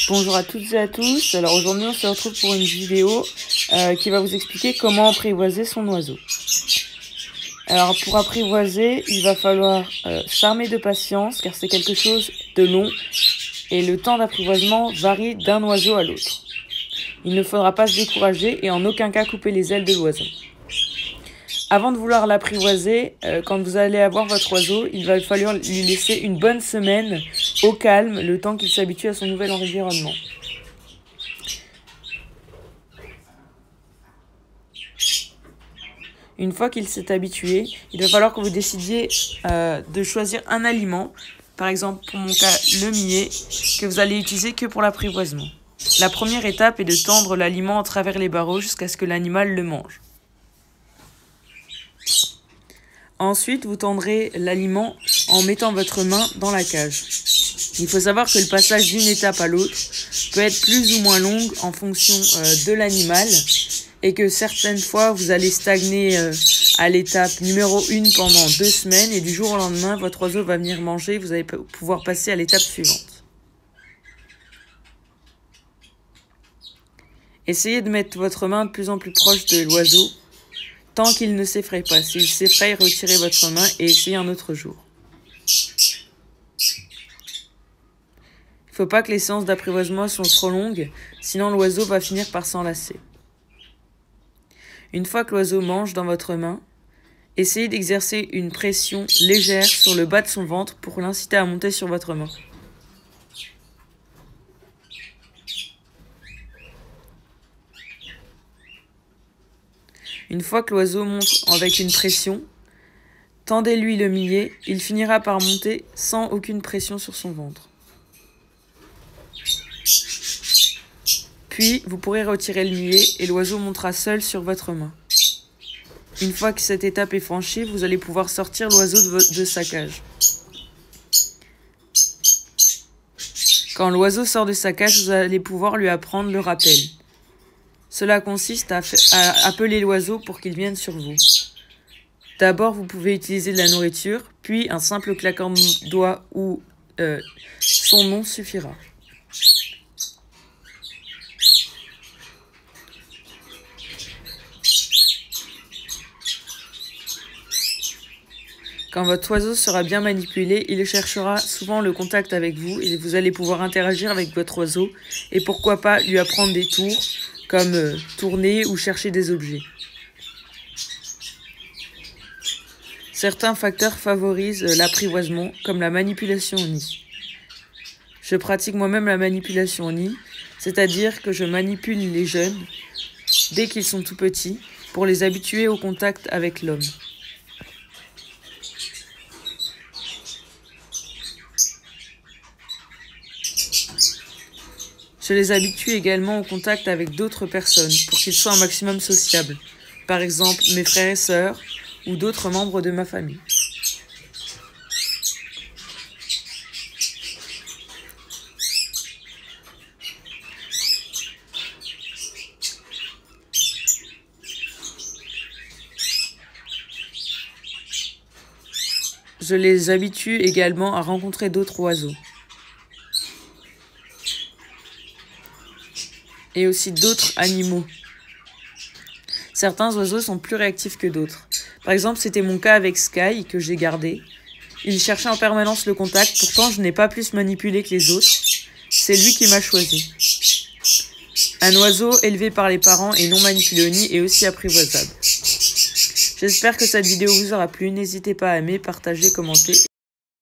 Bonjour à toutes et à tous. Alors aujourd'hui on se retrouve pour une vidéo qui va vous expliquer comment apprivoiser son oiseau. Alors pour apprivoiser, il va falloir s'armer de patience car c'est quelque chose de long et le temps d'apprivoisement varie d'un oiseau à l'autre. Il ne faudra pas se décourager et en aucun cas couper les ailes de l'oiseau. Avant de vouloir l'apprivoiser, quand vous allez avoir votre oiseau, il va falloir lui laisser une bonne semaine au calme, le temps qu'il s'habitue à son nouvel environnement. Une fois qu'il s'est habitué, il va falloir que vous décidiez de choisir un aliment, par exemple pour mon cas le millet, que vous allez utiliser que pour l'apprivoisement. La première étape est de tendre l'aliment à travers les barreaux jusqu'à ce que l'animal le mange. Ensuite, vous tendrez l'aliment en mettant votre main dans la cage. Il faut savoir que le passage d'une étape à l'autre peut être plus ou moins long en fonction de l'animal et que certaines fois, vous allez stagner à l'étape numéro 1 pendant 2 semaines et du jour au lendemain, votre oiseau va venir manger et vous allez pouvoir passer à l'étape suivante. Essayez de mettre votre main de plus en plus proche de l'oiseau tant qu'il ne s'effraie pas. S'il s'effraie, retirez votre main et essayez un autre jour. Il ne faut pas que les séances d'apprivoisement soient trop longues, sinon l'oiseau va finir par s'enlacer. Une fois que l'oiseau mange dans votre main, essayez d'exercer une pression légère sur le bas de son ventre pour l'inciter à monter sur votre main. Une fois que l'oiseau monte avec une pression, tendez-lui le millet, il finira par monter sans aucune pression sur son ventre. Puis, vous pourrez retirer le millet et l'oiseau montera seul sur votre main. Une fois que cette étape est franchie, vous allez pouvoir sortir l'oiseau de sa cage. Quand l'oiseau sort de sa cage, vous allez pouvoir lui apprendre le rappel. Cela consiste à appeler l'oiseau pour qu'il vienne sur vous. D'abord, vous pouvez utiliser de la nourriture, puis un simple claquement de doigts ou son nom suffira. Quand votre oiseau sera bien manipulé, il cherchera souvent le contact avec vous et vous allez pouvoir interagir avec votre oiseau et pourquoi pas lui apprendre des tours comme tourner ou chercher des objets. Certains facteurs favorisent l'apprivoisement, comme la manipulation au nid. Je pratique moi-même la manipulation au nid, c'est-à-dire que je manipule les jeunes dès qu'ils sont tout petits pour les habituer au contact avec l'homme. Je les habitue également au contact avec d'autres personnes pour qu'ils soient un maximum sociables, par exemple mes frères et sœurs ou d'autres membres de ma famille. Je les habitue également à rencontrer d'autres oiseaux. Et aussi d'autres animaux. Certains oiseaux sont plus réactifs que d'autres. Par exemple, c'était mon cas avec Sky, que j'ai gardé. Il cherchait en permanence le contact, pourtant je n'ai pas plus manipulé que les autres. C'est lui qui m'a choisi. Un oiseau élevé par les parents et non manipulé au nid est aussi apprivoisable. J'espère que cette vidéo vous aura plu. N'hésitez pas à aimer, partager, commenter